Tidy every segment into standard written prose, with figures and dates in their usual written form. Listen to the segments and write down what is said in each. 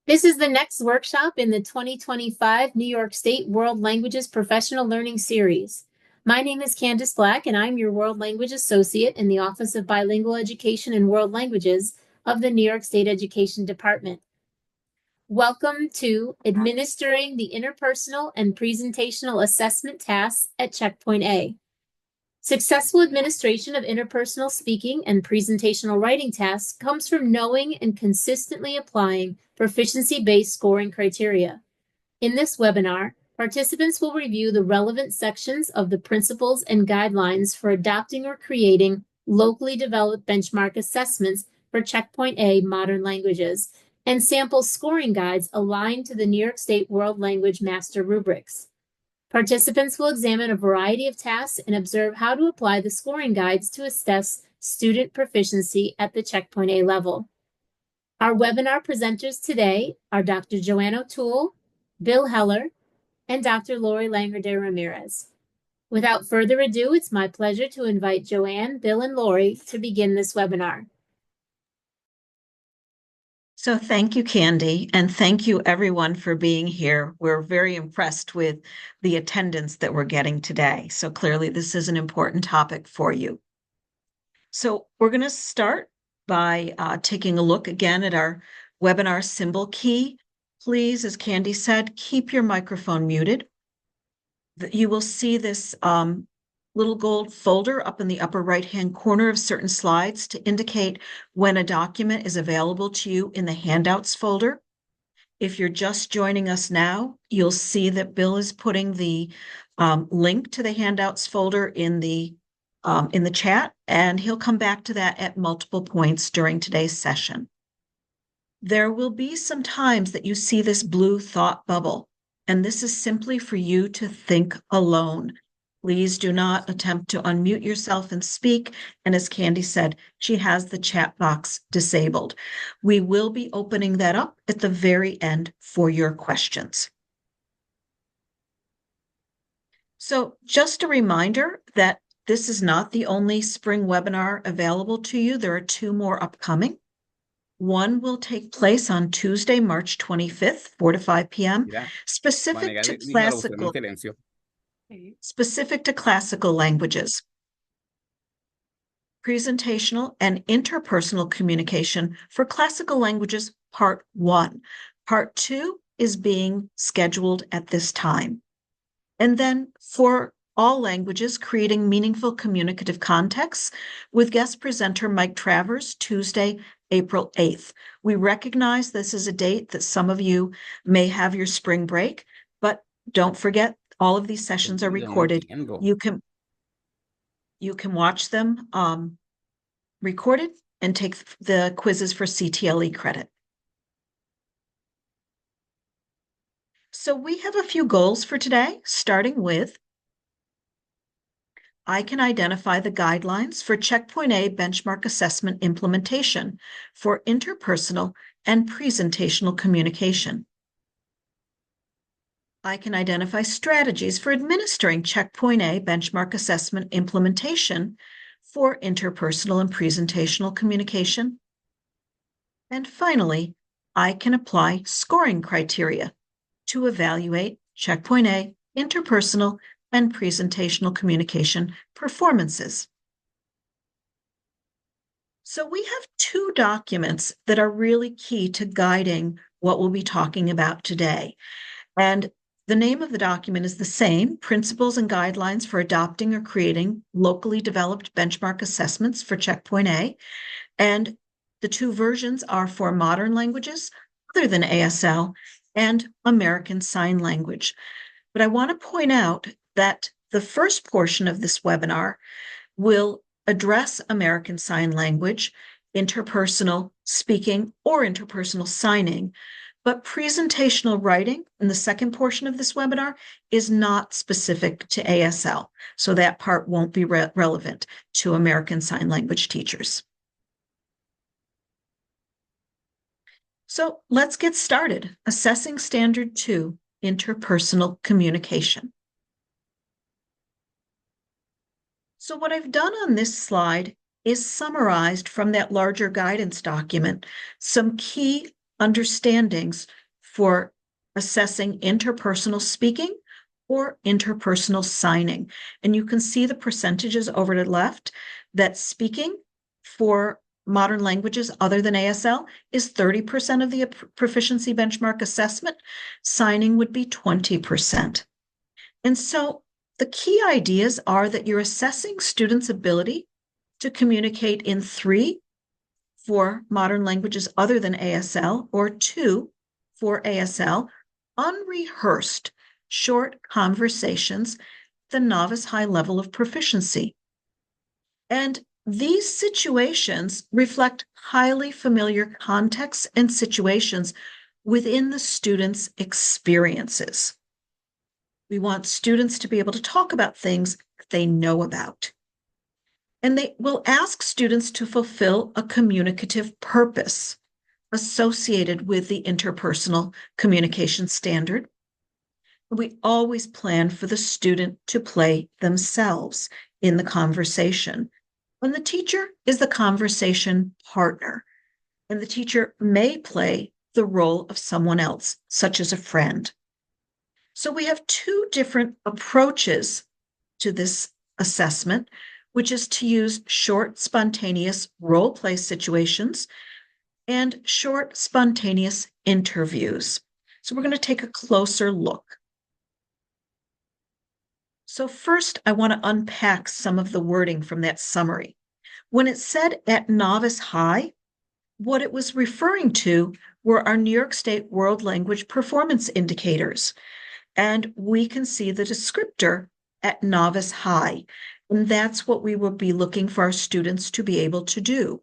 This is the next workshop in the 2025 New York State World Languages Professional Learning Series. My name is Candice Black, and I'm your World Language Associate in the Office of Bilingual Education and World Languages of the New York State Education Department. Welcome to Administering the Interpersonal and Presentational Assessment tasks at Checkpoint A. Successful administration of interpersonal speaking and presentational writing tasks comes from knowing and consistently applying proficiency-based scoring criteria. In this webinar, participants will review the relevant sections of the principles and guidelines for adopting or creating locally developed benchmark assessments for Checkpoint A modern languages and sample scoring guides aligned to the New York State World Language Master Rubrics. Participants will examine a variety of tasks and observe how to apply the scoring guides to assess student proficiency at the Checkpoint A level. Our webinar presenters today are Dr. Joanne O'Toole, Bill Heller, and Dr. Lori Langer de Ramirez. Without further ado, it's my pleasure to invite Joanne, Bill, and Lori to begin this webinar. So thank you, Candy, and thank you everyone for being here. We're very impressed with the attendance that we're getting today. So clearly this is an important topic for you. So we're going to start by taking a look again at our webinar symbol key. Please, as Candy said, keep your microphone muted. You will see this little gold folder up in the upper right-hand corner of certain slides to indicate when a document is available to you in the handouts folder. If you're just joining us now, you'll see that Bill is putting the link to the handouts folder in the chat, and he'll come back to that at multiple points during today's session. There will be some times that you see this blue thought bubble, and this is simply for you to think alone. Please do not attempt to unmute yourself and speak. And as Candy said, she has the chat box disabled. We will be opening that up at the very end for your questions. So just a reminder that this is not the only spring webinar available to you. There are two more upcoming. One will take place on Tuesday, March 25th, 4 to 5 p.m., specific to classical languages. Presentational and interpersonal communication for classical languages, Part 1. Part 2 is being scheduled at this time. And then for all languages, creating meaningful communicative contexts with guest presenter Mike Travers, Tuesday, April 8th. We recognize this is a date that some of you may have your spring break, but don't forget, all of these sessions are recorded. You can watch them recorded and take the quizzes for CTLE credit. So we have a few goals for today, starting with I can identify the guidelines for Checkpoint A benchmark assessment implementation for interpersonal and presentational communication. I can identify strategies for administering Checkpoint A benchmark assessment implementation for interpersonal and presentational communication. And finally, I can apply scoring criteria to evaluate Checkpoint A interpersonal and presentational communication performances. So we have two documents that are really key to guiding what we'll be talking about today. And the name of the document is the same, Principles and Guidelines for Adopting or Creating Locally Developed Benchmark Assessments for Checkpoint A. And the two versions are for modern languages other than ASL and American Sign Language. But I want to point out that the first portion of this webinar will address American Sign Language, interpersonal speaking, or interpersonal signing. But presentational writing in the second portion of this webinar is not specific to ASL, so that part won't be relevant to American Sign Language teachers. So let's get started. Assessing Standard 2, Interpersonal Communication. So what I've done on this slide is summarized from that larger guidance document some key understandings for assessing interpersonal speaking or interpersonal signing. And you can see the percentages over to the left that speaking for modern languages other than ASL is 30% of the proficiency benchmark assessment. Signing would be 20%. And so the key ideas are that you're assessing students' ability to communicate in 3 for modern languages other than ASL, or 2 for ASL, unrehearsed short conversations, the novice high level of proficiency. And these situations reflect highly familiar contexts and situations within the students' experiences. We want students to be able to talk about things that they know about. And they will ask students to fulfill a communicative purpose associated with the interpersonal communication standard. We always plan for the student to play themselves in the conversation. And the teacher is the conversation partner, and the teacher may play the role of someone else, such as a friend. So we have 2 different approaches to this assessment, which is to use short, spontaneous role play situations and short, spontaneous interviews. So we're going to take a closer look. So first, I want to unpack some of the wording from that summary. When it said at novice high, what it was referring to were our New York State World Language Performance Indicators. And we can see the descriptor at novice high. And that's what we will be looking for our students to be able to do.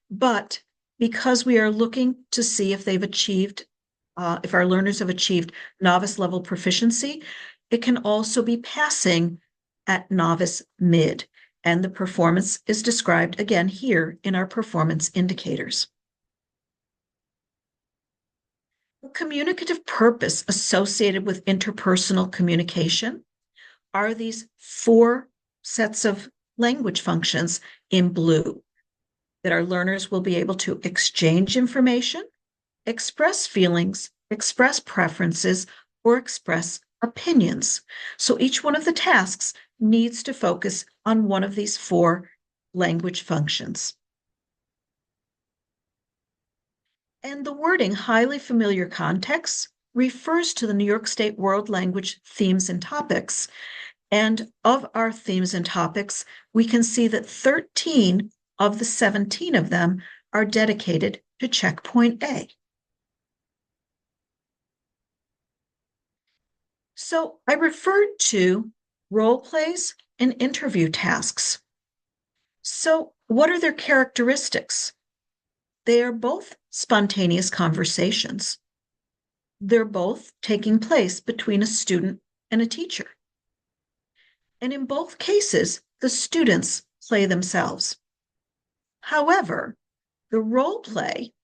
But because we are looking to see if they've achieved, if our learners have achieved novice level proficiency, it can also be passing at novice mid. And the performance is described again here in our performance indicators. The communicative purpose associated with interpersonal communication are these 4 sets of language functions in blue that our learners will be able to exchange information, express feelings, express preferences, or express opinions. So each one of the tasks needs to focus on one of these 4 language functions. And the wording highly familiar contexts refers to the New York State World Language themes and topics. And of our themes and topics, we can see that 13 of the 17 of them are dedicated to checkpoint A. So I referred to role plays and interview tasks. So what are their characteristics? They are both spontaneous conversations. They're both taking place between a student and a teacher. And in both cases, the students play themselves. However, the role play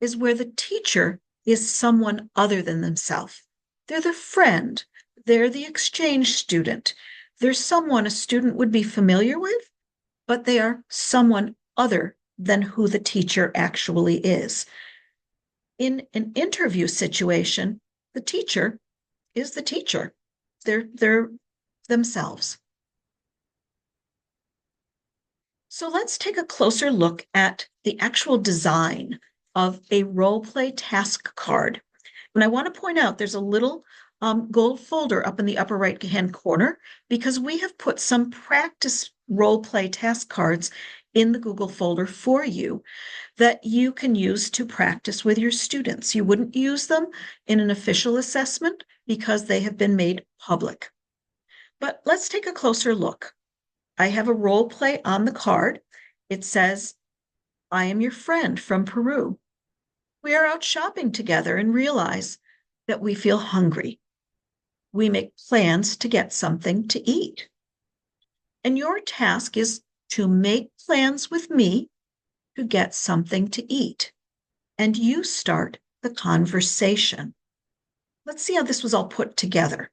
is where the teacher is someone other than themselves. They're the friend, they're the exchange student. They're someone a student would be familiar with, but they are someone other than who the teacher actually is. In an interview situation, the teacher is the teacher. They're themselves. So let's take a closer look at the actual design of a role play task card. And I want to point out there's a little gold folder up in the upper right-hand corner because we have put some practice role play task cards in the Google folder for you that you can use to practice with your students. You wouldn't use them in an official assessment because they have been made public. But let's take a closer look. I have a role play on the card. It says, I am your friend from Peru. We are out shopping together and realize that we feel hungry. We make plans to get something to eat. And your task is to make plans with me to get something to eat. And you start the conversation. Let's see how this was all put together.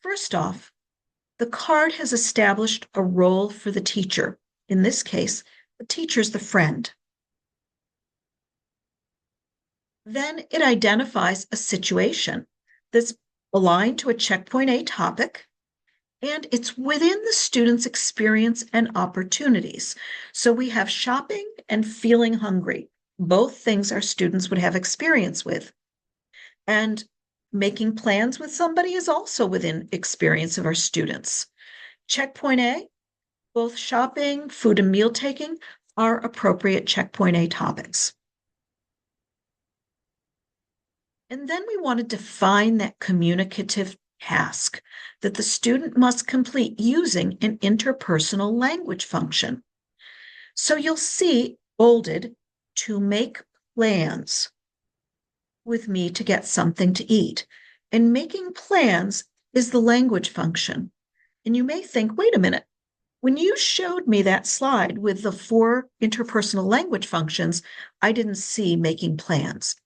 First off, the card has established a role for the teacher. In this case, the teacher's the friend. Then it identifies a situation that's aligned to a checkpoint A topic, and it's within the student's experience and opportunities. So we have shopping and feeling hungry, both things our students would have experience with. And making plans with somebody is also within experience of our students. Checkpoint A, both shopping, food, and meal taking are appropriate checkpoint A topics. And then we want to define that communicative task that the student must complete using an interpersonal language function. So you'll see bolded, to make plans with me to get something to eat. And making plans is the language function. And you may think, wait a minute, when you showed me that slide with the 4 interpersonal language functions, I didn't see making plans.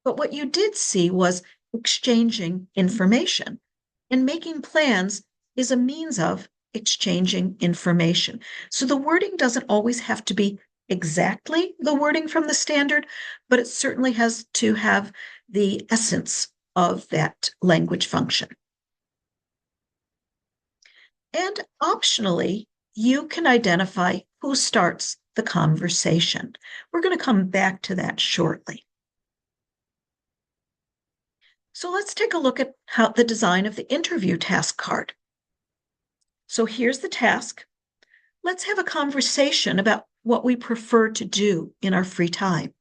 But what you did see was exchanging information. And making plans is a means of exchanging information. So the wording doesn't always have to be exactly the wording from the standard, but it certainly has to have the essence of that language function. And optionally, you can identify who starts the conversation. We're going to come back to that shortly. So let's take a look at how the design of the interview task card. So here's the task. Let's have a conversation about what we prefer to do in our free time.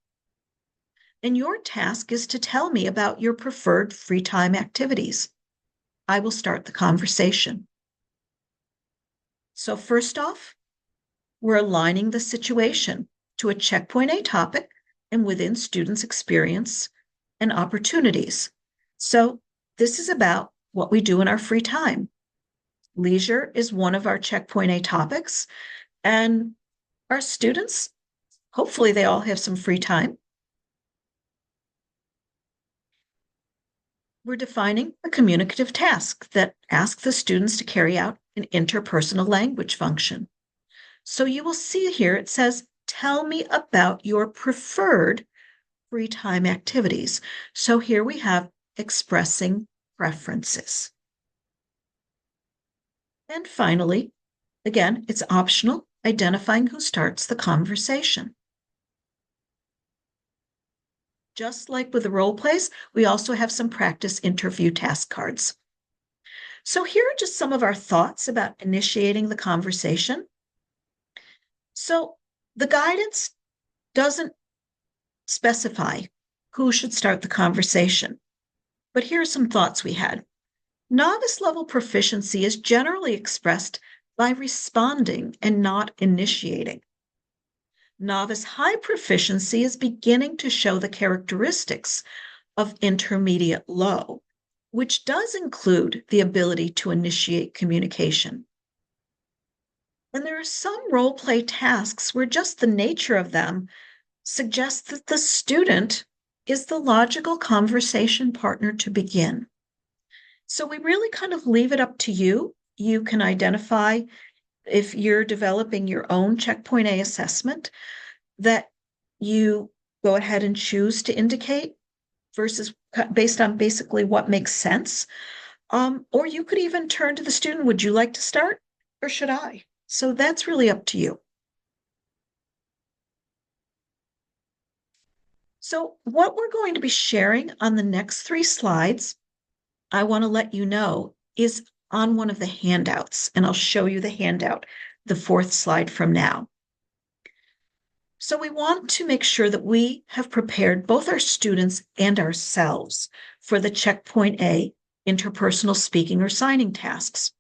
And your task is to tell me about your preferred free time activities. I will start the conversation. So first off, we're aligning the situation to a checkpoint A topic and within students' experience and opportunities. So this is about what we do in our free time. Leisure is one of our checkpoint A topics, and our students, hopefully they all have some free time. We're defining a communicative task that asks the students to carry out an interpersonal language function. So you will see here it says, tell me about your preferred free time activities. So here we have expressing preferences. And finally, again, it's optional, identifying who starts the conversation. Just like with the role plays, we also have some practice interview task cards. So here are just some of our thoughts about initiating the conversation. So the guidance doesn't specify who should start the conversation, but here are some thoughts we had. Novice level proficiency is generally expressed by responding and not initiating. Novice high proficiency is beginning to show the characteristics of intermediate low, which does include the ability to initiate communication. And there are some role play tasks where just the nature of them suggests that the student is the logical conversation partner to begin. So we really kind of leave it up to you. You can identify, if you're developing your own checkpoint A assessment, that you go ahead and choose to indicate versus based on basically what makes sense. Or you could even turn to the student, would you like to start or should I? So that's really up to you. So what we're going to be sharing on the next 3 slides, I want to let you know, is on one of the handouts, and I'll show you the handout, the 4th slide from now. So we want to make sure that we have prepared both our students and ourselves for the checkpoint A interpersonal speaking or signing tasks.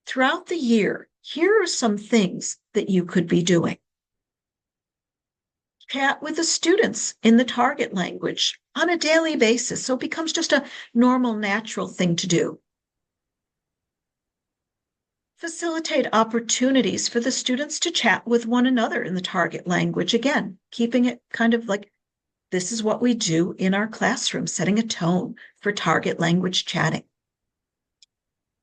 Throughout the year, here are some things that you could be doing. Chat with the students in the target language on a daily basis, so it becomes just a normal, natural thing to do. Facilitate opportunities for the students to chat with one another in the target language, again, keeping it kind of like this is what we do in our classroom, setting a tone for target language chatting.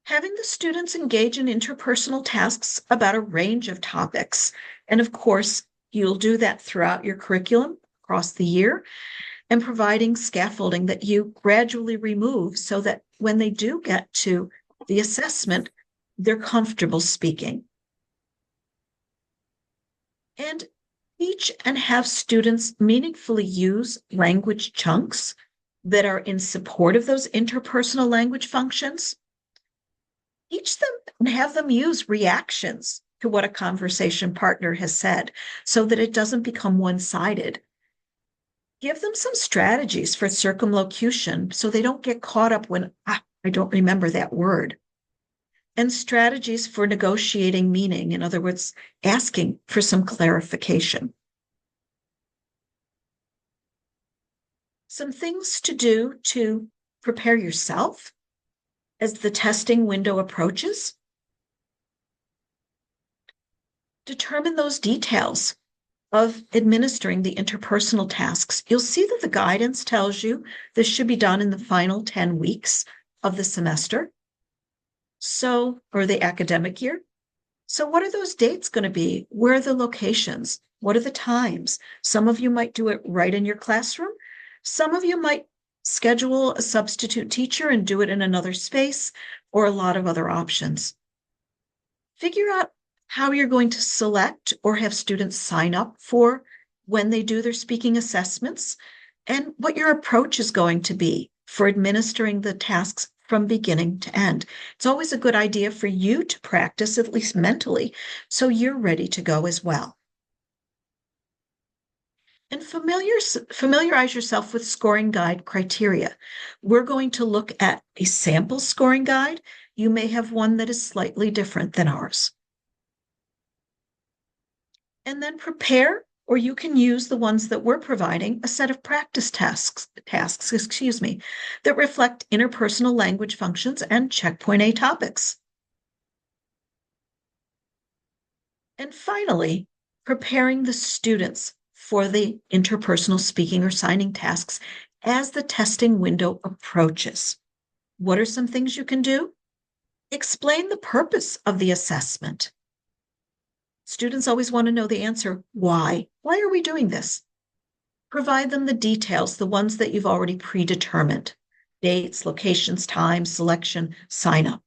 Having the students engage in interpersonal tasks about a range of topics, and of course, you'll do that throughout your curriculum across the year. and providing scaffolding that you gradually remove so that when they do get to the assessment, they're comfortable speaking. And teach and have students meaningfully use language chunks that are in support of those interpersonal language functions. Teach them and have them use reactions to what a conversation partner has said so that it doesn't become one-sided. Give them some strategies for circumlocution so they don't get caught up when, I don't remember that word. And strategies for negotiating meaning, in other words, asking for some clarification. Some things to do to prepare yourself as the testing window approaches. Determine those details of administering the interpersonal tasks. You'll see that the guidance tells you this should be done in the final 10 weeks of the semester. So, or the academic year. So what are those dates going to be? Where are the locations? What are the times? Some of you might do it right in your classroom. Some of you might schedule a substitute teacher and do it in another space, or a lot of other options. Figure out how you're going to select or have students sign up for when they do their speaking assessments, and what your approach is going to be for administering the tasks from beginning to end. It's always a good idea for you to practice, at least mentally, so you're ready to go as well. And familiarize yourself with scoring guide criteria. We're going to look at a sample scoring guide. You may have one that is slightly different than ours. And then prepare, or you can use the ones that we're providing, a set of practice tasks, that reflect interpersonal language functions and checkpoint A topics. And finally, preparing the students for the interpersonal speaking or signing tasks as the testing window approaches. What are some things you can do? Explain the purpose of the assessment. Students always want to know the answer, why? Why are we doing this? Provide them the details, the ones that you've already predetermined. Dates, locations, times, selection, sign up.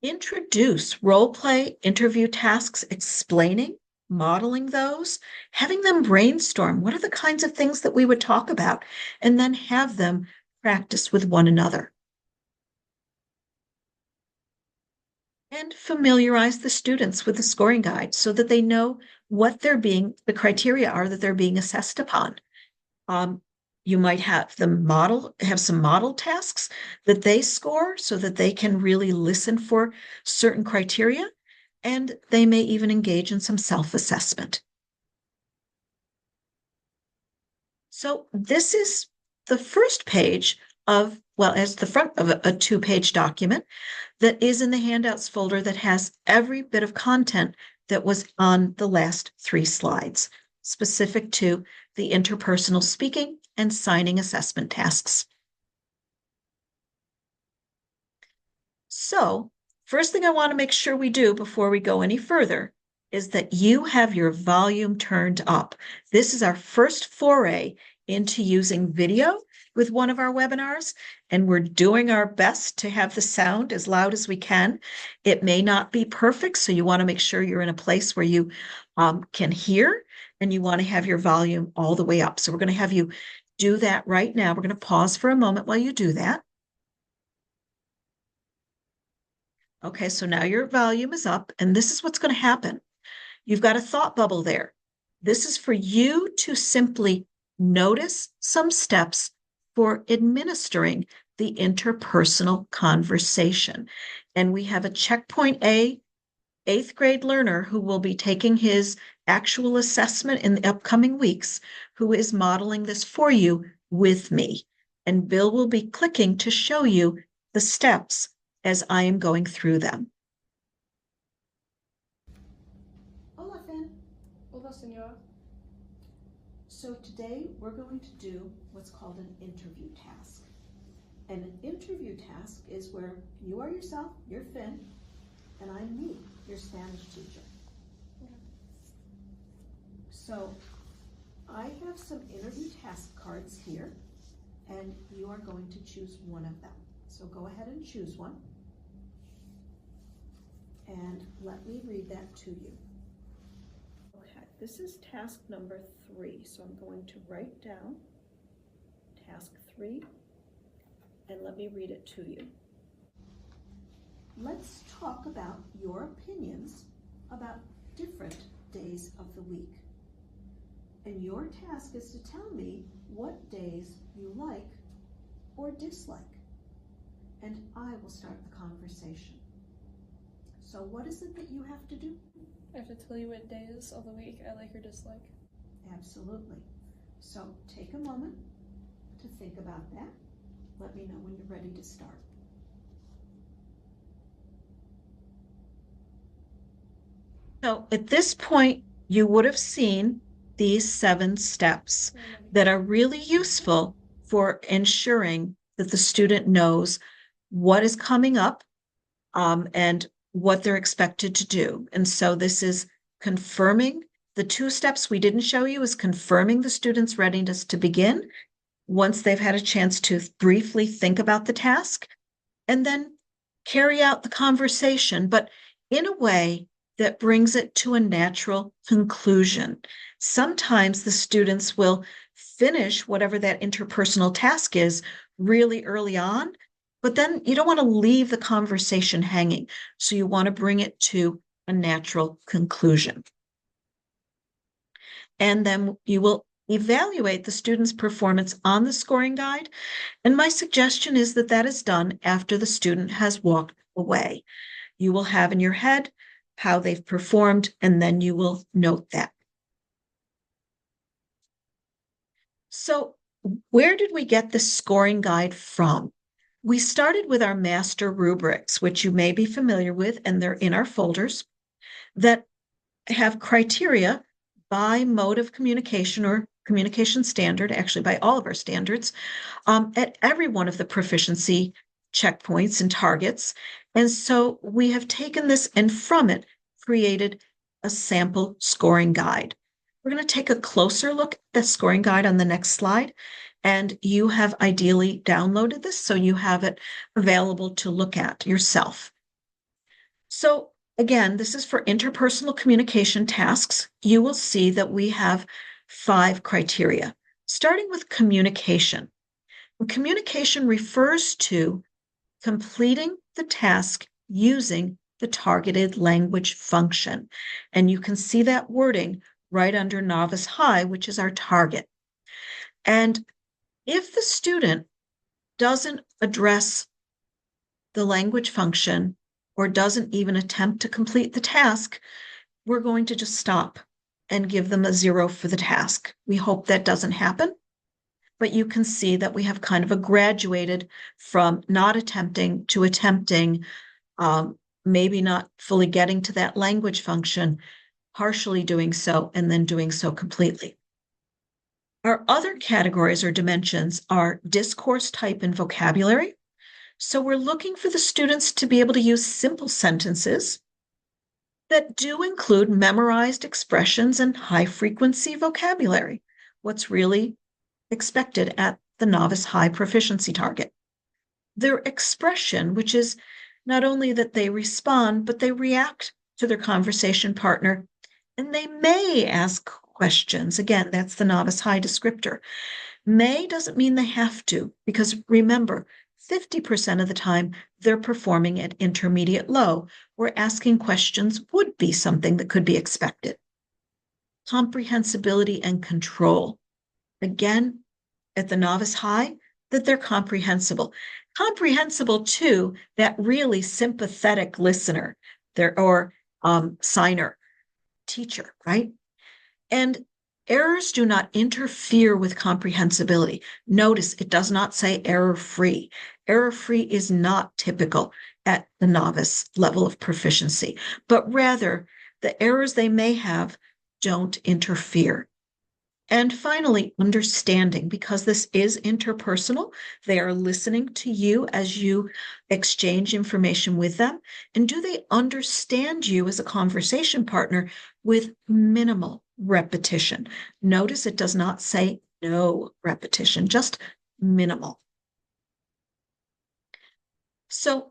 Introduce role play interview tasks, explaining, modeling those, having them brainstorm. What are the kinds of things that we would talk about? And then have them practice with one another. And familiarize the students with the scoring guide so that they know what the criteria are that they're being assessed upon. You might have them have some model tasks that they score so that they can really listen for certain criteria, and they may even engage in some self-assessment. So this is the first page of, well, as the front of a two-page document that is in the handouts folder that has every bit of content that was on the last 3 slides, specific to the interpersonal speaking and signing assessment tasks. So, first thing I want to make sure we do before we go any further is that you have your volume turned up. This is our first foray into using video with one of our webinars, and we're doing our best to have the sound as loud as we can. It may not be perfect, so you want to make sure you're in a place where you can hear, and you want to have your volume all the way up. So we're going to have you do that right now. We're going to pause for a moment while you do that. Okay, so now your volume is up, and this is what's going to happen. You've got a thought bubble there. This is for you to simply notice some steps for administering the interpersonal conversation. And we have a checkpoint A 8th grade learner who will be taking his actual assessment in the upcoming weeks, who is modeling this for you with me. And Bill will be clicking to show you the steps as I am going through them. Hola, Finn. Hola, senora. So today we're going to do what's called an interview task. And an interview task is where you are yourself, you're Finn, and I'm me, your Spanish teacher. Okay. So I have some interview task cards here, and you are going to choose one of them. So go ahead and choose one. And let me read that to you. Okay, this is task number 3. So I'm going to write down task 3, and let me read it to you. Let's talk about your opinions about different days of the week. And your task is to tell me what days you like or dislike. And I will start the conversation. So what is it that you have to do? I have to tell you what days of the week I like or dislike. Absolutely. So take a moment to think about that. Let me know when you're ready to start. So at this point, you would have seen these 7 steps that are really useful for ensuring that the student knows what is coming up and what they're expected to do. And so this is confirming. The 2 steps we didn't show you is confirming the student's readiness to begin once they've had a chance to briefly think about the task, and then carry out the conversation, but in a way that brings it to a natural conclusion. Sometimes the students will finish whatever that interpersonal task is really early on, but then you don't want to leave the conversation hanging. So you want to bring it to a natural conclusion. And then you will evaluate the student's performance on the scoring guide. And my suggestion is that that is done after the student has walked away. You will have in your head how they've performed, and then you will note that. So where did we get this scoring guide from? We started with our master rubrics, which you may be familiar with, and they're in our folders, that have criteria by mode of communication or communication standard, actually by all of our standards, at every one of the proficiency checkpoints and targets. And so we have taken this and from it created a sample scoring guide. We're going to take a closer look at the scoring guide on the next slide. And you have ideally downloaded this, so you have it available to look at yourself. So again, this is for interpersonal communication tasks. You will see that we have 5 criteria, starting with communication. Communication refers to completing the task using the targeted language function. And you can see that wording right under Novice High, which is our target. And if the student doesn't address the language function or doesn't even attempt to complete the task, we're going to just stop and give them a 0 for the task. We hope that doesn't happen, but you can see that we have kind of a graduated from not attempting to attempting, maybe not fully getting to that language function, partially doing so, and then doing so completely. Our other categories or dimensions are discourse type and vocabulary. So we're looking for the students to be able to use simple sentences that do include memorized expressions and high-frequency vocabulary, what's really expected at the Novice High proficiency target. Their expression, which is not only that they respond, but they react to their conversation partner, and they may ask questions. Again, that's the Novice High descriptor. May doesn't mean they have to, because remember, 50% of the time they're performing at intermediate low, where asking questions would be something that could be expected. Comprehensibility and control. Again, at the Novice High, that they're comprehensible. Comprehensible to that really sympathetic listener or signer, teacher, right? And errors do not interfere with comprehensibility. Notice it does not say error-free. Error-free is not typical at the novice level of proficiency, but rather the errors they may have don't interfere. And finally, understanding, because this is interpersonal. They are listening to you as you exchange information with them. And do they understand you as a conversation partner with minimal repetition? Notice it does not say no repetition, just minimal. So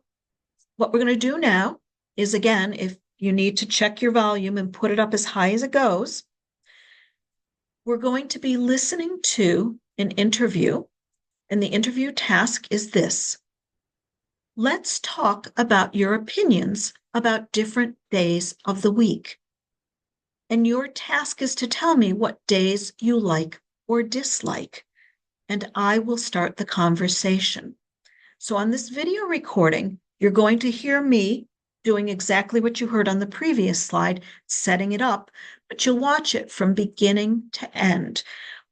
what we're going to do now is, again, if you need to check your volume and put it up as high as it goes, we're going to be listening to an interview, and the interview task is this. Let's talk about your opinions about different days of the week. And your task is to tell me what days you like or dislike, and I will start the conversation. So on this video recording, you're going to hear me doing exactly what you heard on the previous slide, setting it up, but you'll watch it from beginning to end.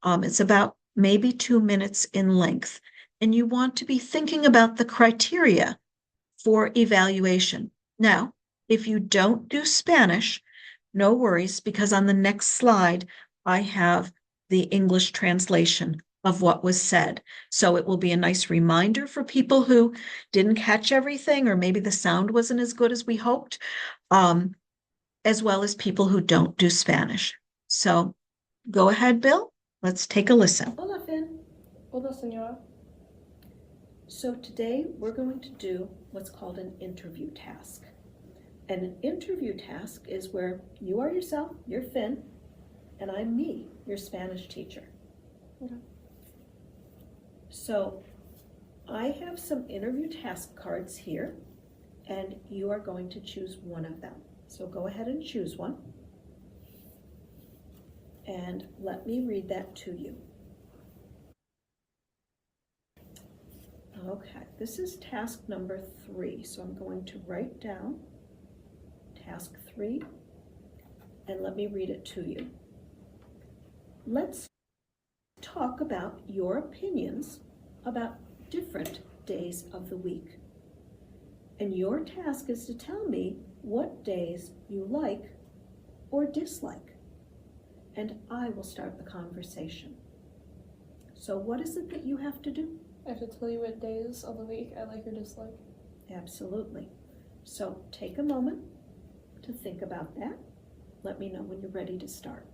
It's about maybe 2 minutes in length, and you want to be thinking about the criteria for evaluation. Now, if you don't do Spanish, no worries, because on the next slide, I have the English translation of what was said. So it will be a nice reminder for people who didn't catch everything, or maybe the sound wasn't as good as we hoped, as well as people who don't do Spanish. So go ahead, Bill. Let's take a listen. Hola, Finn. Hola, señora. So today we're going to do what's called an interview task. And an interview task is where you are yourself, you're Finn, and I'm me, your Spanish teacher. Okay. So I have some interview task cards here, and you are going to choose one of them. So go ahead and choose one. And let me read that to you. Okay, this is task number 3. So I'm going to write down task 3, and let me read it to you. Let's talk about your opinions about different days of the week. And your task is to tell me what days you like or dislike. And I will start the conversation. So what is it that you have to do? I have to tell you what days of the week I like or dislike. Absolutely. So take a moment to think about that. Let me know when you're ready to start.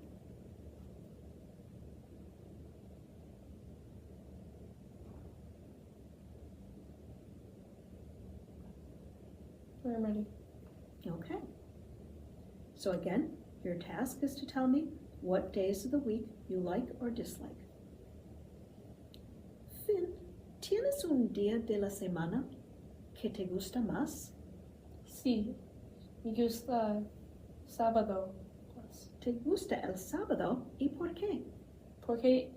I'm ready. Okay. So again, your task is to tell me what days of the week you like or dislike. Finn, ¿tienes un día de la semana que te gusta más? Sí, me gusta sábado. ¿Te gusta el sábado y por qué? Porque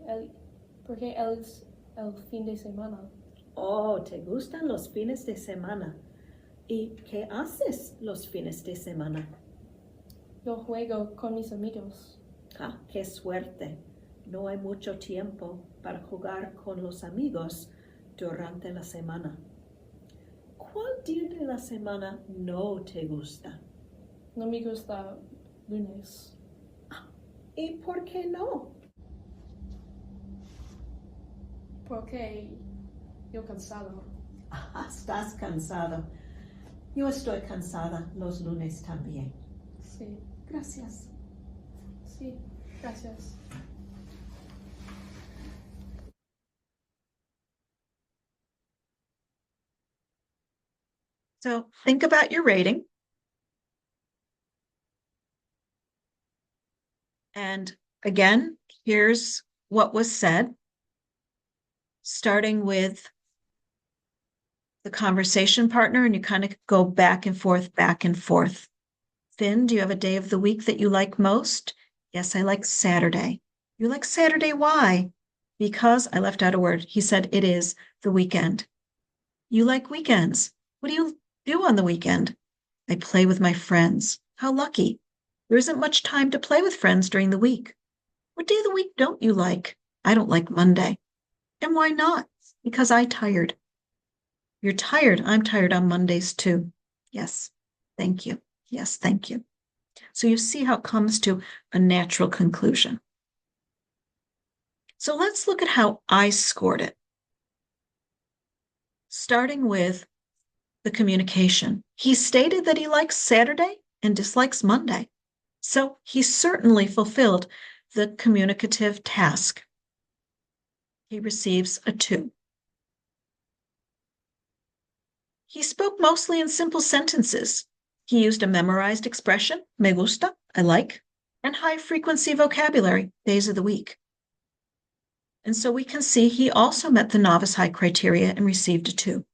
es el fin de semana. Oh, te gustan los fines de semana. ¿Y qué haces los fines de semana? Yo juego con mis amigos. Ah, qué suerte. No hay mucho tiempo para jugar con los amigos durante la semana. ¿Cuál día de la semana no te gusta? No me gusta lunes. ¿Y por qué no? Porque yo cansado. Ah, estás cansado. Yo estoy cansada los lunes también. Sí, Gracias. sí, gracias. So think about your rating. And again, here's what was said, starting with the conversation partner, and you kind of go back and forth, back and forth. Finn, do you have a day of the week that you like most? Yes, I like Saturday. You like Saturday, why? Because I left out a word. He said it is the weekend. You like weekends. What do you do on the weekend? I play with my friends. How lucky. There isn't much time to play with friends during the week. What day of the week don't you like? I don't like Monday. And why not? Because I'm tired. You're tired. I'm tired on Mondays too. Yes, thank you. Yes, thank you. So you see how it comes to a natural conclusion. So let's look at how I scored it. Starting with the communication. He stated that he likes Saturday and dislikes Monday. So he certainly fulfilled the communicative task. He receives a 2. He spoke mostly in simple sentences. He used a memorized expression, me gusta, I like, and high-frequency vocabulary, days of the week. And so we can see he also met the novice high criteria and received a 2.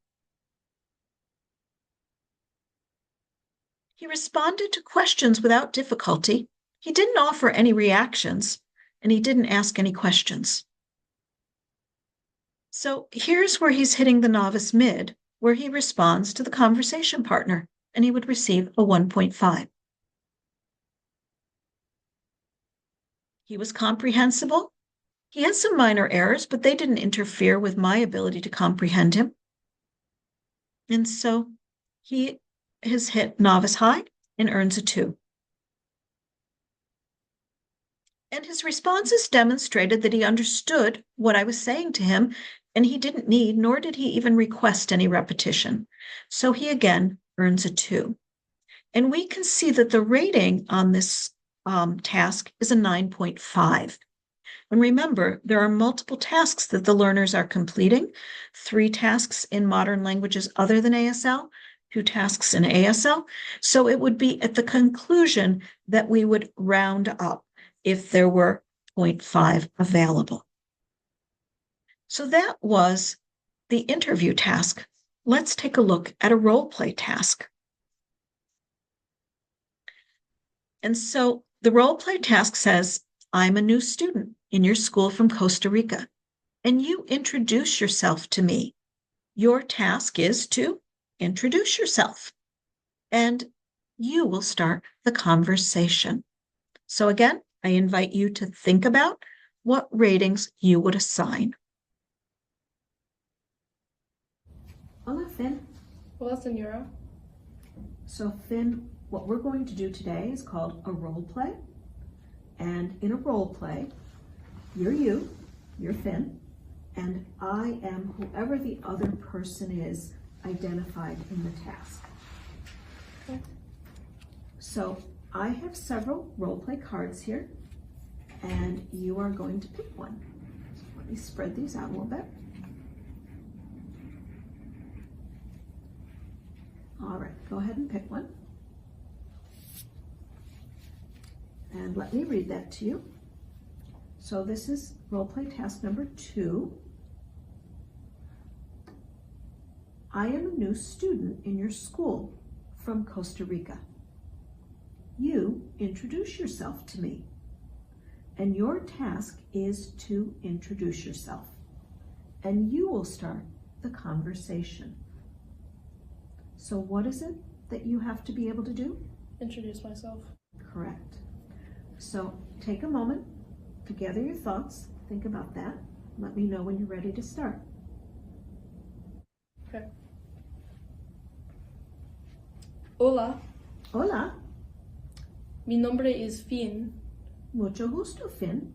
He responded to questions without difficulty. He didn't offer any reactions, and he didn't ask any questions. So here's where he's hitting the novice mid, where he responds to the conversation partner, and he would receive a 1.5. He was comprehensible. He had some minor errors, but they didn't interfere with my ability to comprehend him. And so he has hit novice high and earns a 2. And his responses demonstrated that he understood what I was saying to him, and he didn't need, nor did he even request any repetition. So he again earns a 2. And we can see that the rating on this task is a 9.5. And remember, there are multiple tasks that the learners are completing, 3 tasks in modern languages other than ASL, 2 tasks in ASL. So it would be at the conclusion that we would round up if there were 0.5 available. So that was the interview task. Let's take a look at a role play task. And so the role play task says, I'm a new student in your school from Costa Rica, and you introduce yourself to me. Your task is to introduce yourself, and you will start the conversation. So again, I invite you to think about what ratings you would assign. Hola, Finn. Hola, Senora. So, Finn, what we're going to do today is called a role play. And in a role play, you're Finn, and I am whoever the other person is identified in the task. Okay. So I have several role play cards here, and you are going to pick one. So let me spread these out a little bit. All right, go ahead and pick one. And let me read that to you. So this is role play task number 2. I am a new student in your school from Costa Rica. You introduce yourself to me, and your task is to introduce yourself, and you will start the conversation. So what is it that you have to be able to do? Introduce myself. Correct. So take a moment to gather your thoughts, think about that. Let me know when you're ready to start. Okay. Hola, Hola, mi nombre es Finn. mucho gusto, Finn.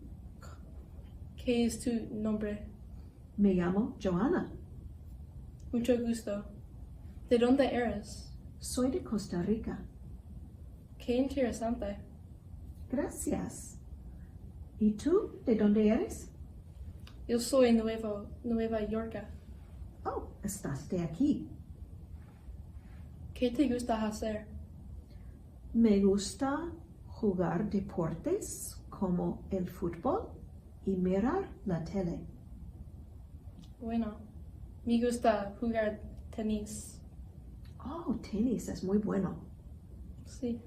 ¿Qué es tu nombre? Me llamo Joanna. Mucho gusto. ¿De dónde eres? Soy de Costa Rica. Qué interesante. Gracias. ¿Y tú, de dónde eres? Yo soy Nueva York. Oh, estás de aquí. ¿Qué te gusta hacer? Me gusta jugar deportes como el fútbol y mirar la tele. Bueno, me gusta jugar tenis. Oh, tenis es muy bueno. Sí.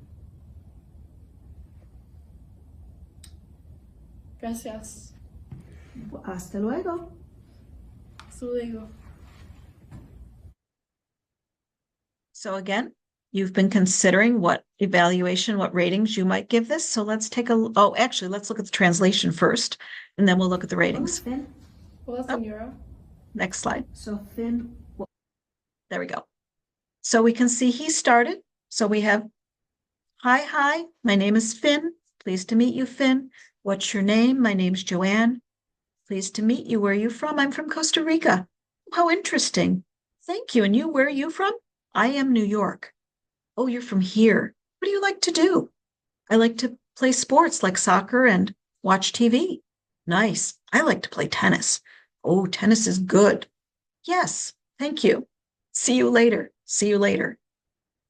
Gracias. Hasta luego. Hasta luego. So again, you've been considering what evaluation, what ratings you might give this. So let's take actually, let's look at the translation first, and then we'll look at the Hola, ratings. Finn. Hola, Senora. Next slide. So, Finn, There we go. So we can see he started. So we have, hi, my name is Finn. Pleased to meet you, Finn. What's your name? My name's Joanne. Pleased to meet you. Where are you from? I'm from Costa Rica. How interesting. Thank you. And you, where are you from? I am New York. Oh, you're from here. What do you like to do? I like to play sports like soccer and watch TV. Nice. I like to play tennis. Oh, tennis is good. Yes, thank you. See you later. See you later.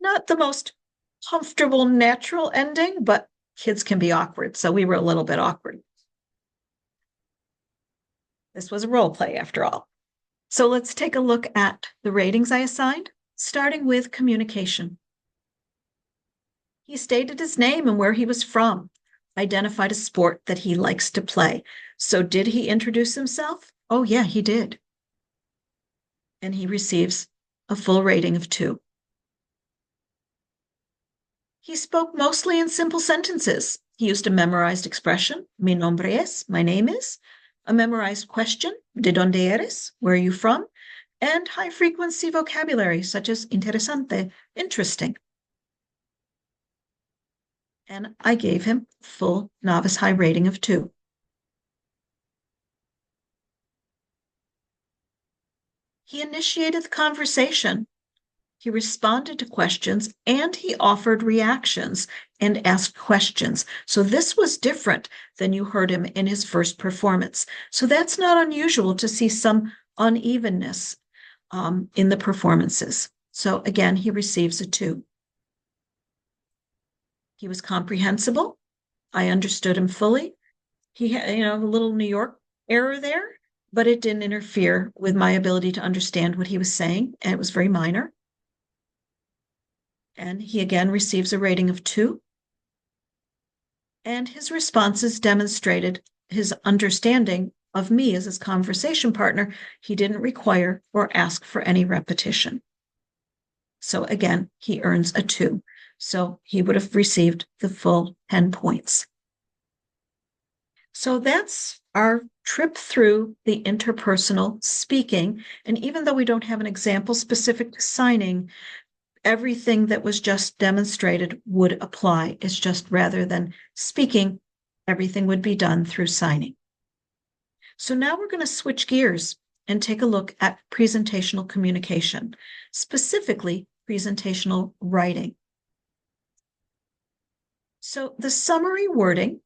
Not the most comfortable, natural ending, but kids can be awkward. So we were a little bit awkward. This was a role play after all. So let's take a look at the ratings I assigned, starting with communication. He stated his name and where he was from, identified a sport that he likes to play. So did he introduce himself? Oh, yeah, he did. And he receives a full rating of 2. He spoke mostly in simple sentences. He used a memorized expression, mi nombre es, my name is, a memorized question, de donde eres, where are you from, and high-frequency vocabulary such as interesante, interesting. And I gave him full novice high rating of 2. He initiated the conversation. He responded to questions and he offered reactions and asked questions. So this was different than you heard him in his first performance. So that's not unusual to see some unevenness in the performances. So again, he receives a 2. He was comprehensible. I understood him fully. He had, a little New York error there, but it didn't interfere with my ability to understand what he was saying, and it was very minor. And he again receives a rating of 2. And his responses demonstrated his understanding of me as his conversation partner. He didn't require or ask for any repetition. So again, he earns a 2. So he would have received the full 10 points. So that's our trip through the interpersonal speaking. And even though we don't have an example specific to signing, everything that was just demonstrated would apply. It's just rather than speaking, everything would be done through signing. So now we're going to switch gears and take a look at presentational communication, specifically presentational writing. So the summary wording,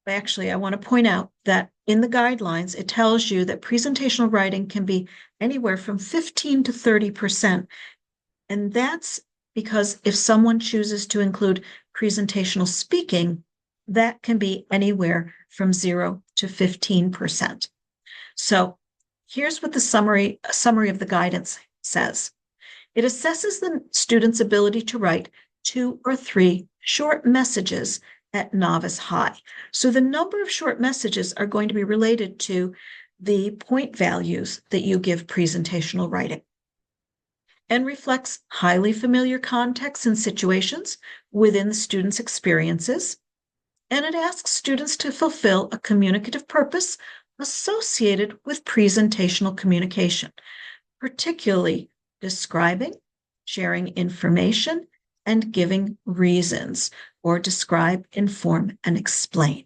actually, I want to point out that in the guidelines, it tells you that presentational writing can be anywhere from 15 to 30%. And that's because if someone chooses to include presentational speaking, that can be anywhere from 0 to 15%. So here's what the summary of the guidance says. It assesses the student's ability to write 2 or 3 short messages at novice high. So the number of short messages are going to be related to the point values that you give presentational writing, and reflects highly familiar contexts and situations within the student's experiences. And it asks students to fulfill a communicative purpose associated with presentational communication, particularly describing, sharing information, and giving reasons, or describe, inform, and explain.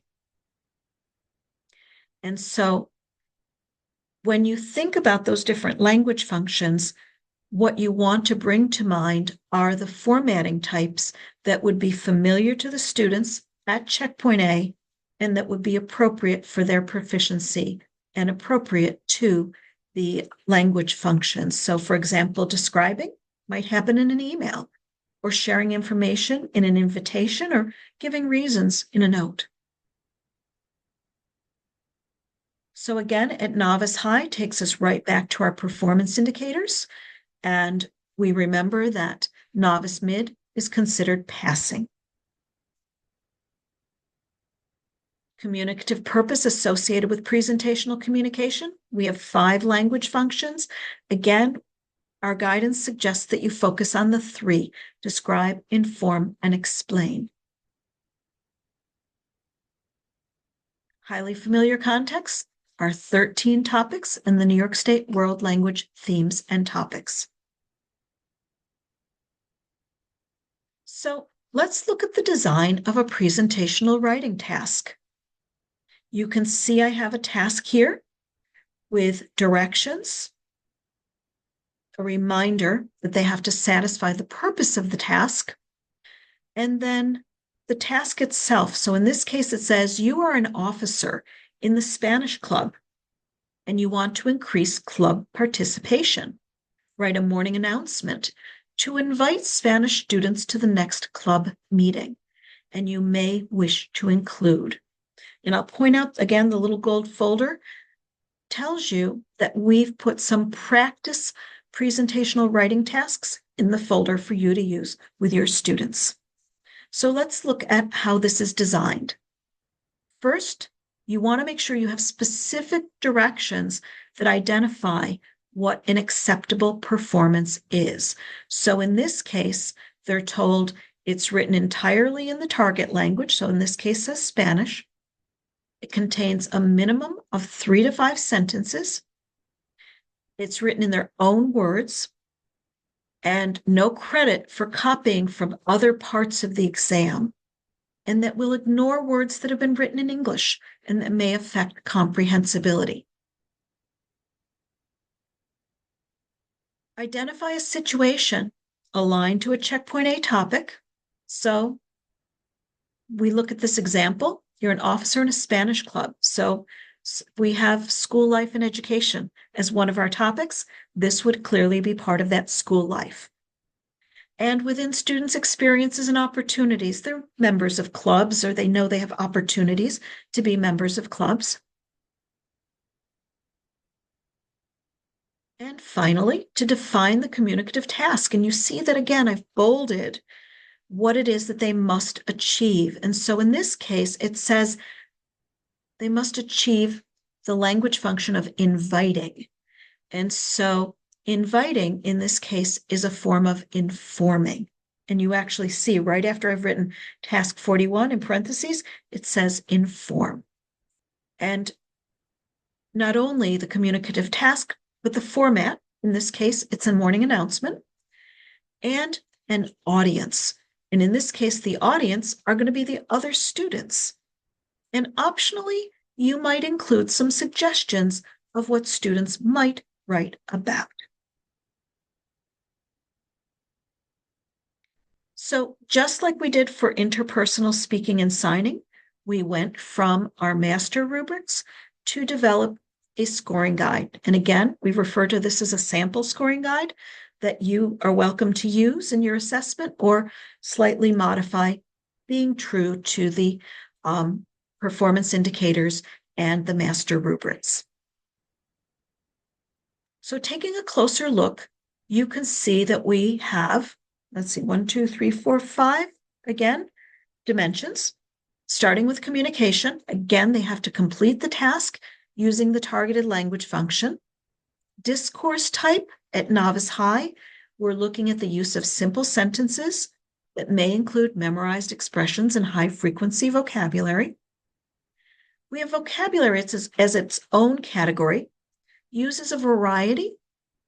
And so when you think about those different language functions, what you want to bring to mind are the formatting types that would be familiar to the students at checkpoint A and that would be appropriate for their proficiency and appropriate to the language functions. So, for example, describing might happen in an email, or sharing information in an invitation, or giving reasons in a note. So again, at novice high takes us right back to our performance indicators. And we remember that novice mid is considered passing. Communicative purpose associated with presentational communication. We have 5 language functions. Again, our guidance suggests that you focus on the 3, describe, inform, and explain. Highly familiar contexts are 13 topics in the New York State World Language Themes and Topics. So let's look at the design of a presentational writing task. You can see I have a task here with directions, a reminder that they have to satisfy the purpose of the task, and then the task itself. So in this case, it says you are an officer in the Spanish club and you want to increase club participation. Write a morning announcement to invite Spanish students to the next club meeting, and you may wish to include. And I'll point out again, the little gold folder tells you that we've put some practice presentational writing tasks in the folder for you to use with your students. So let's look at how this is designed. First, you want to make sure you have specific directions that identify what an acceptable performance is. So in this case, they're told it's written entirely in the target language. So in this case, it says Spanish. It contains a minimum of 3 to 5 sentences. It's written in their own words, and no credit for copying from other parts of the exam, and that will ignore words that have been written in English and that may affect comprehensibility. Identify a situation aligned to a checkpoint A topic. So we look at this example. You're an officer in a Spanish club. So we have school life and education as one of our topics. This would clearly be part of that school life. And within students' experiences and opportunities, they're members of clubs, or they know they have opportunities to be members of clubs. And finally, to define the communicative task. And you see that again, I've bolded what it is that they must achieve. And so in this case, it says they must achieve the language function of inviting. And so inviting in this case is a form of informing. And you actually see right after I've written task 41 in parentheses, it says inform. And not only the communicative task, but the format. In this case, it's a morning announcement and an audience. And in this case, the audience are going to be the other students. And optionally, you might include some suggestions of what students might write about. So just like we did for interpersonal speaking and signing, we went from our master rubrics to develop a scoring guide. And again, we refer to this as a sample scoring guide that you are welcome to use in your assessment or slightly modify, being true to the performance indicators and the master rubrics. So taking a closer look, you can see that we have, let's see, 1, 2, 3, 4, 5, again, dimensions. Starting with communication, again, they have to complete the task using the targeted language function. Discourse type at Novice High, we're looking at the use of simple sentences that may include memorized expressions and high-frequency vocabulary. We have vocabulary as its own category, uses a variety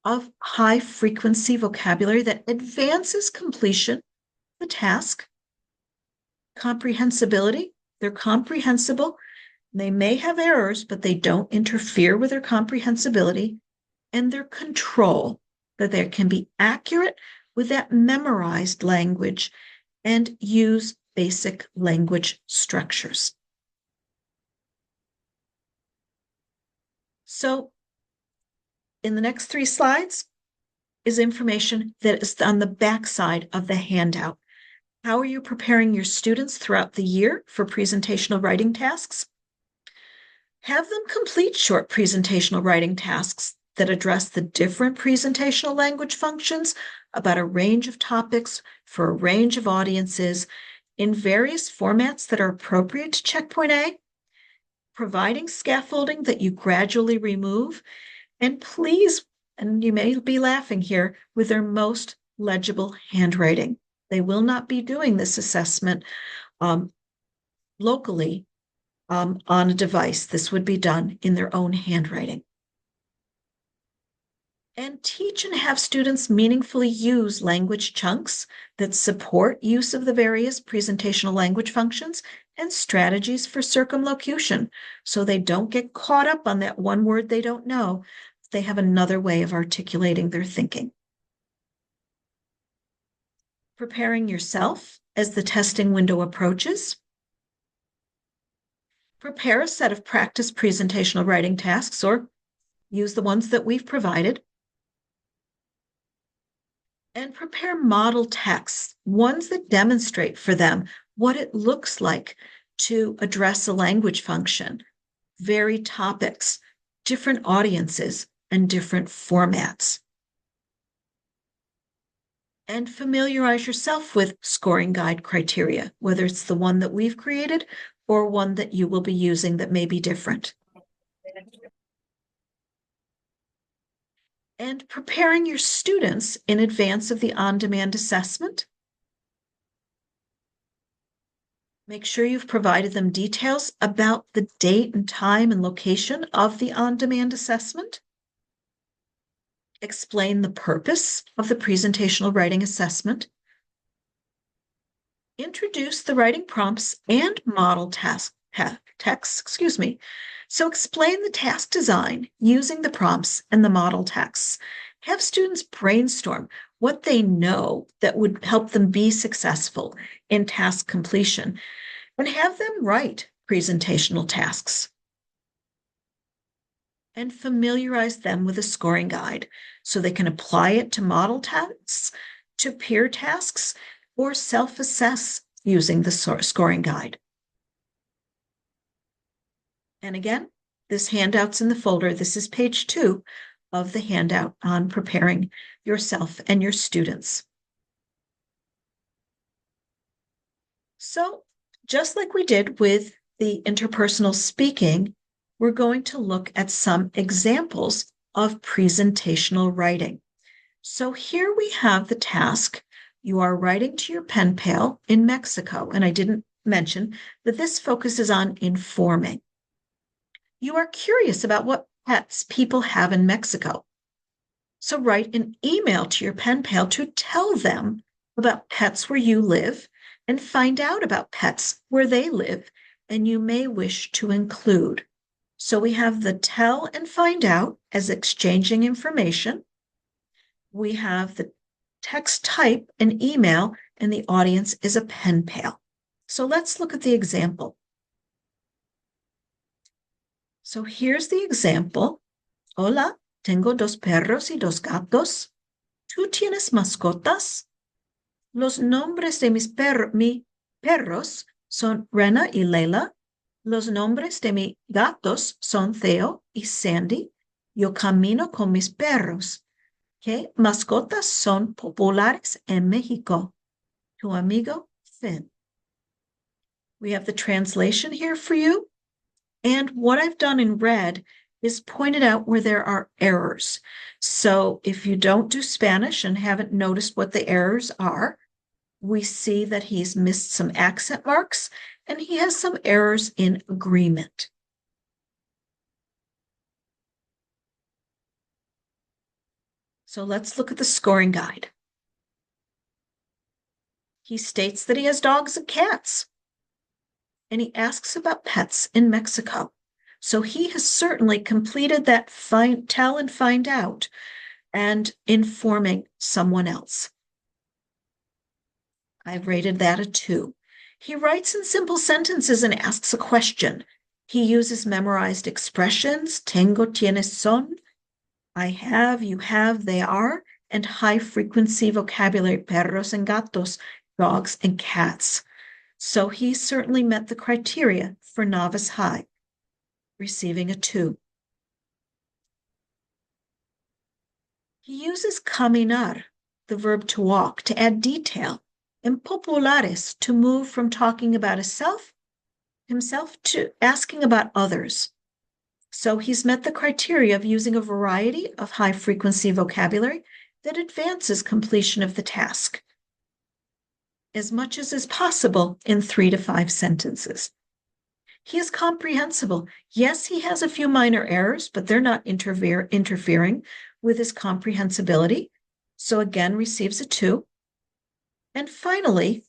of high-frequency vocabulary that advances completion of the task. Comprehensibility, they're comprehensible. They may have errors, but they don't interfere with their comprehensibility. And their control, that they can be accurate with that memorized language and use basic language structures. So in the next 3 slides is information that is on the back side of the handout. How are you preparing your students throughout the year for presentational writing tasks? Have them complete short presentational writing tasks that address the different presentational language functions about a range of topics for a range of audiences in various formats that are appropriate to checkpoint A, providing scaffolding that you gradually remove, and please, and you may be laughing here, with their most legible handwriting. They will not be doing this assessment locally on a device. This would be done in their own handwriting. And teach and have students meaningfully use language chunks that support use of the various presentational language functions and strategies for circumlocution, so they don't get caught up on that one word they don't know. They have another way of articulating their thinking. Preparing yourself as the testing window approaches. Prepare a set of practice presentational writing tasks, or use the ones that we've provided. And prepare model texts, ones that demonstrate for them what it looks like to address a language function, vary topics, different audiences, and different formats. And familiarize yourself with scoring guide criteria, whether it's the one that we've created or one that you will be using that may be different. And preparing your students in advance of the on-demand assessment. Make sure you've provided them details about the date and time and location of the on-demand assessment. Explain the purpose of the presentational writing assessment. Introduce the writing prompts and model texts. So explain the task design using the prompts and the model texts. Have students brainstorm what they know that would help them be successful in task completion, and have them write presentational tasks. And familiarize them with a scoring guide so they can apply it to model tasks, to peer tasks, or self-assess using the scoring guide. And again, this handout's in the folder. This is page 2 of the handout on preparing yourself and your students. So, just like we did with the interpersonal speaking, we're going to look at some examples of presentational writing. So here we have the task. You are writing to your pen pal in Mexico, and I didn't mention that this focuses on informing. You are curious about what pets people have in Mexico. So write an email to your pen pal to tell them about pets where you live and find out about pets where they live, and you may wish to include. So we have the tell and find out as exchanging information. We have the text type an email, and the audience is a pen pal. So let's look at the example. So here's the example. Hola, tengo dos perros y dos gatos. ¿Tú tienes mascotas? Los nombres de mis perros son Rena y Leila. Los nombres de mis gatos son Theo y Sandy. Yo camino con mis perros. ¿Qué mascotas son populares en México? Tu amigo Finn. We have the translation here for you. And what I've done in red is pointed out where there are errors. So if you don't do Spanish and haven't noticed what the errors are, we see that he's missed some accent marks and he has some errors in agreement. So let's look at the scoring guide. He states that he has dogs and cats, and he asks about pets in Mexico. So he has certainly completed that tell and find out and informing someone else. I've rated that a 2. He writes in simple sentences and asks a question. He uses memorized expressions, tengo, tienes, son, I have, you have, they are, and high-frequency vocabulary, perros and gatos, dogs and cats. So he certainly met the criteria for novice high, receiving a 2. He uses caminar, the verb to walk, to add detail, and populares, to move from talking about himself to asking about others. So he's met the criteria of using a variety of high-frequency vocabulary that advances completion of the task, as much as is possible in 3 to 5 sentences. He is comprehensible. Yes, he has a few minor errors, but they're not interfering with his comprehensibility. So again, receives a 2. And finally,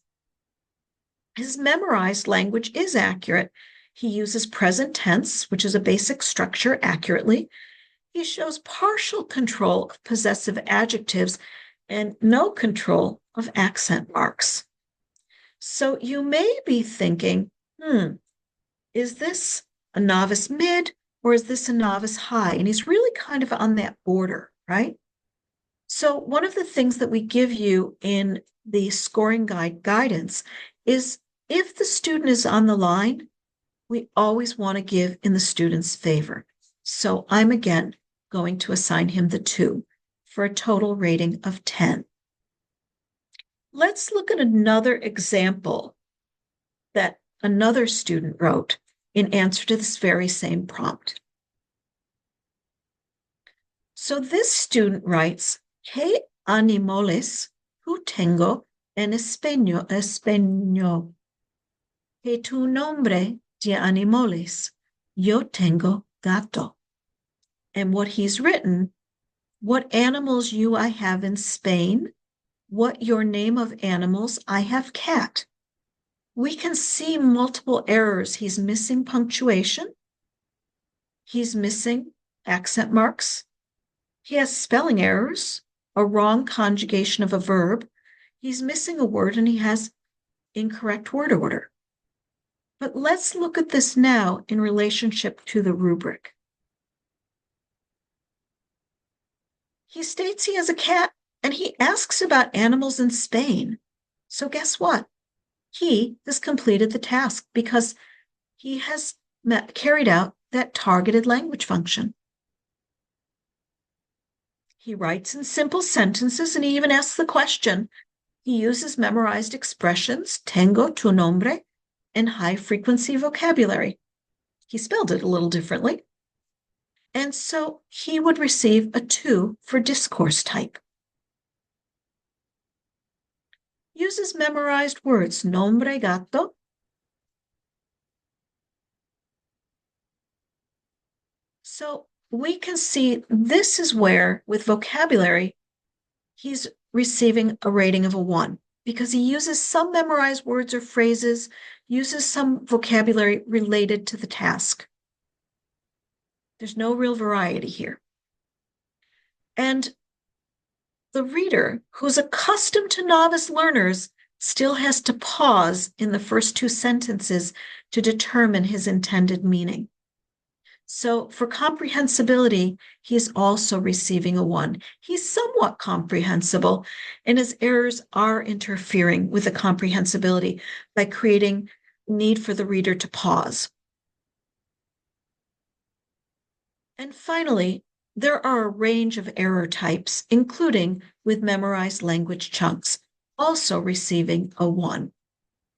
his memorized language is accurate. He uses present tense, which is a basic structure, accurately. He shows partial control of possessive adjectives and no control of accent marks. So you may be thinking, is this a novice mid or is this a novice high? And he's really kind of on that border, right? So one of the things that we give you in the scoring guide guidance is if the student is on the line, we always want to give in the student's favor. So I'm again going to assign him the 2 for a total rating of 10. Let's look at another example that another student wrote in answer to this very same prompt. So this student writes, ¿Qué animales tú tengo en español? ¿Qué tu nombre de animales? Yo tengo gato. And what he's written, what animals you I have in Spain, what your name of animals, I have cat. We can see multiple errors. He's missing punctuation. He's missing accent marks. He has spelling errors, a wrong conjugation of a verb. He's missing a word and he has incorrect word order. But let's look at this now in relationship to the rubric. He states he has a cat and he asks about animals in Spain. So guess what? He has completed the task because he has carried out that targeted language function. He writes in simple sentences and he even asks the question. He uses memorized expressions, tengo tu nombre, and high frequency vocabulary. He spelled it a little differently. And so he would receive a 2 for discourse type. Uses memorized words, nombre gato. So we can see this is where, with vocabulary, he's receiving a rating of a 1 because he uses some memorized words or phrases, uses some vocabulary related to the task. There's no real variety here. And the reader, who's accustomed to novice learners, still has to pause in the first 2 sentences to determine his intended meaning. So for comprehensibility, he's also receiving a 1. He's somewhat comprehensible, and his errors are interfering with the comprehensibility by creating need for the reader to pause. And finally, there are a range of error types, including with memorized language chunks, also receiving a 1.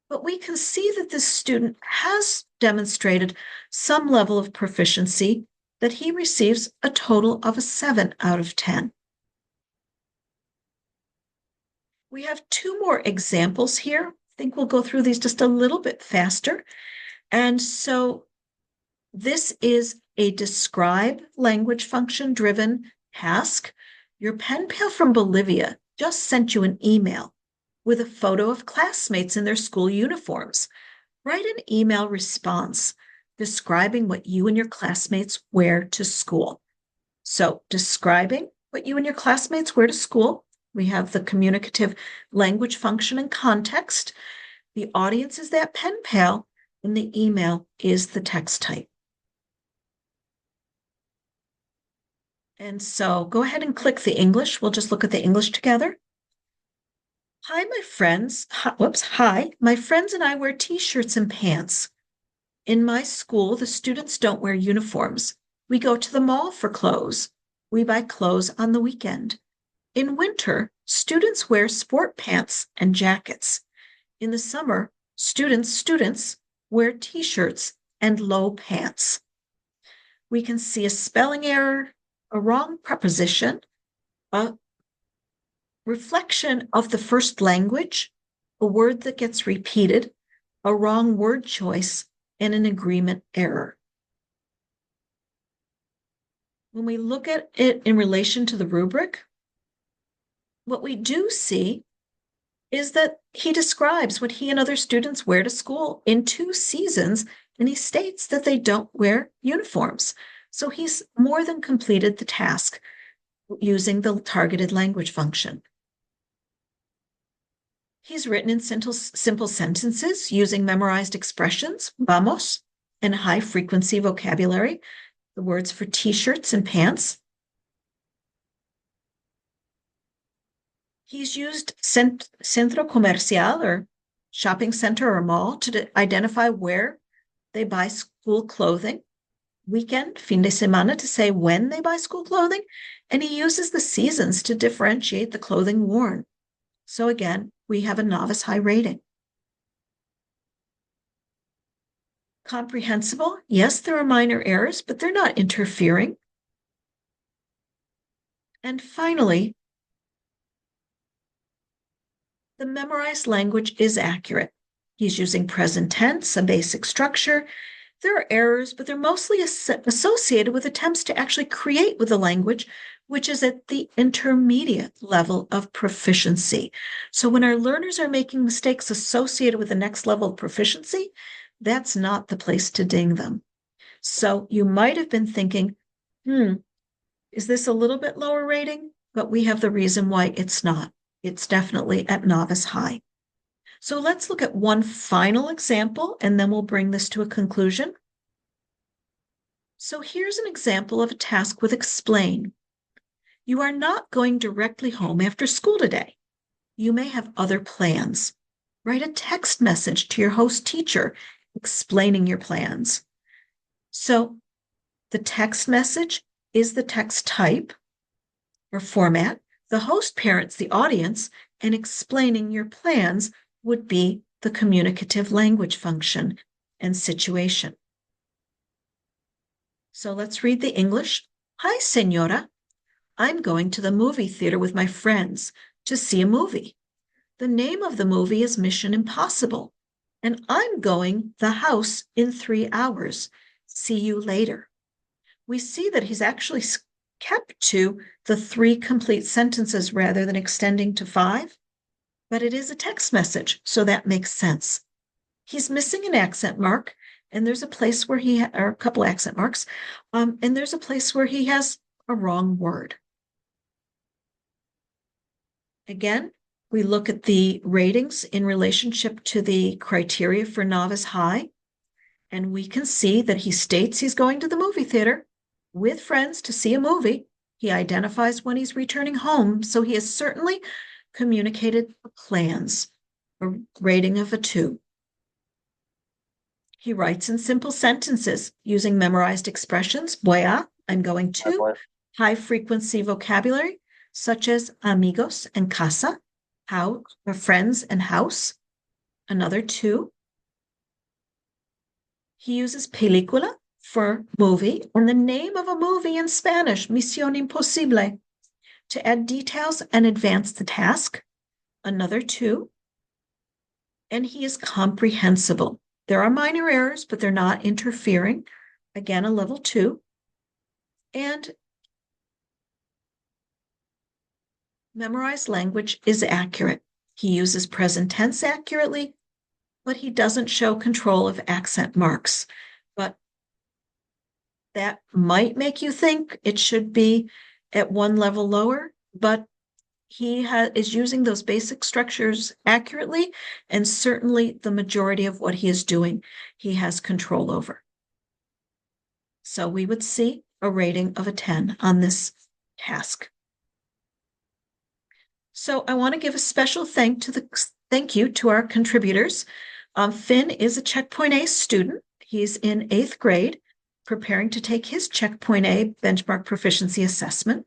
But we can see that this student has demonstrated some level of proficiency, that he receives a total of a 7 out of 10. We have 2 more examples here. I think we'll go through these just a little bit faster. And so this is a describe language function driven task. Your pen pal from Bolivia just sent you an email with a photo of classmates in their school uniforms. Write an email response describing what you and your classmates wear to school. So describing what you and your classmates wear to school, we have the communicative language function and context. The audience is that pen pal, and the email is the text type. And so go ahead and click the English. We'll just look at the English together. Hi, my friends. Hi, my friends and I wear t-shirts and pants. In my school, the students don't wear uniforms. We go to the mall for clothes. We buy clothes on the weekend. In winter, students wear sport pants and jackets. In the summer, students wear t-shirts and low pants. We can see a spelling error, a wrong preposition, a reflection of the first language, a word that gets repeated, a wrong word choice, and an agreement error. When we look at it in relation to the rubric, what we do see is that he describes what he and other students wear to school in 2 seasons, and he states that they don't wear uniforms. So he's more than completed the task using the targeted language function. He's written in simple sentences using memorized expressions, vamos, and high-frequency vocabulary, the words for t-shirts and pants. He's used centro comercial, or shopping center or mall, to identify where they buy school clothing, weekend, fin de semana, to say when they buy school clothing, and he uses the seasons to differentiate the clothing worn. So again, we have a novice high rating. Comprehensible, yes, there are minor errors, but they're not interfering. And finally, the memorized language is accurate. He's using present tense, a basic structure. There are errors, but they're mostly associated with attempts to actually create with the language, which is at the intermediate level of proficiency. So when our learners are making mistakes associated with the next level of proficiency, that's not the place to ding them. So you might have been thinking, is this a little bit lower rating? But we have the reason why it's not. It's definitely at novice high. So let's look at one final example, and then we'll bring this to a conclusion. So here's an example of a task with explain. You are not going directly home after school today. You may have other plans. Write a text message to your host teacher explaining your plans. So the text message is the text type or format. The host parents the audience, and explaining your plans would be the communicative language function and situation. So let's read the English. Hi, Señora. I'm going to the movie theater with my friends to see a movie. The name of the movie is Mission Impossible, and I'm going the house in 3 hours. See you later. We see that he's actually kept to the 3 complete sentences rather than extending to 5. But it is a text message, so that makes sense. He's missing an accent mark, and there's a place where or a couple accent marks, and there's a place where he has a wrong word. Again, we look at the ratings in relationship to the criteria for novice high, and we can see that he states he's going to the movie theater with friends to see a movie. He identifies when he's returning home, so he has certainly communicated plans, a rating of a 2. He writes in simple sentences using memorized expressions. Voy a, I'm going to. High frequency vocabulary, such as amigos and casa, how, or friends and house, another 2. He uses película for movie, and the name of a movie in Spanish, Misión Imposible, to add details and advance the task, another 2. And he is comprehensible. There are minor errors, but they're not interfering. Again, a level 2. And memorized language is accurate. He uses present tense accurately, but he doesn't show control of accent marks. But that might make you think it should be at 1 level lower, but he is using those basic structures accurately, and certainly the majority of what he is doing, he has control over. So we would see a rating of a 10 on this task. So I want to give a special thank you to our contributors. Finn is a Checkpoint A student. He's in 8th grade, preparing to take his Checkpoint A benchmark proficiency assessment.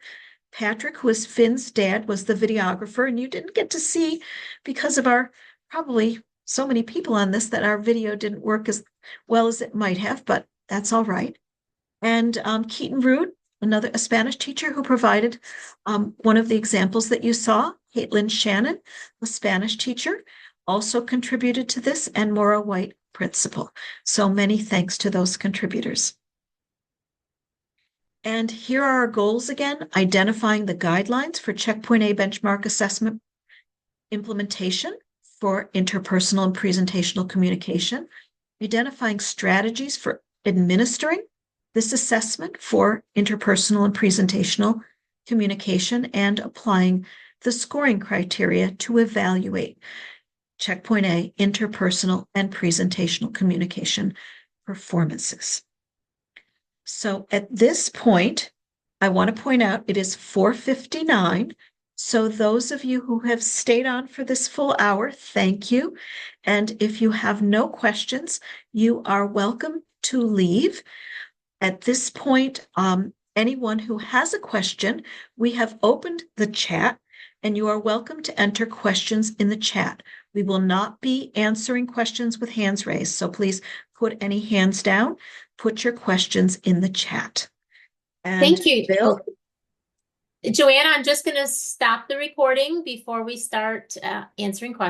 Patrick, who is Finn's dad, was the videographer, and you didn't get to see, because of our probably so many people on this, that our video didn't work as well as it might have, but that's all right. And Keaton Rood, a Spanish teacher who provided one of the examples that you saw. Caitlin Shannon, a Spanish teacher, also contributed to this, and Maura White principle. So many thanks to those contributors. And here are our goals again: identifying the guidelines for Checkpoint A benchmark assessment implementation for interpersonal and presentational communication, identifying strategies for administering this assessment for interpersonal and presentational communication, and applying the scoring criteria to evaluate Checkpoint A interpersonal and presentational communication performances. So at this point, I want to point out it is 4:59. So those of you who have stayed on for this full hour, thank you. And if you have no questions, you are welcome to leave. At this point, anyone who has a question, we have opened the chat, and you are welcome to enter questions in the chat. We will not be answering questions with hands raised, so please put any hands down. Put your questions in the chat. And Thank you. Bill? Joanna, I'm just going to stop the recording before we start answering questions.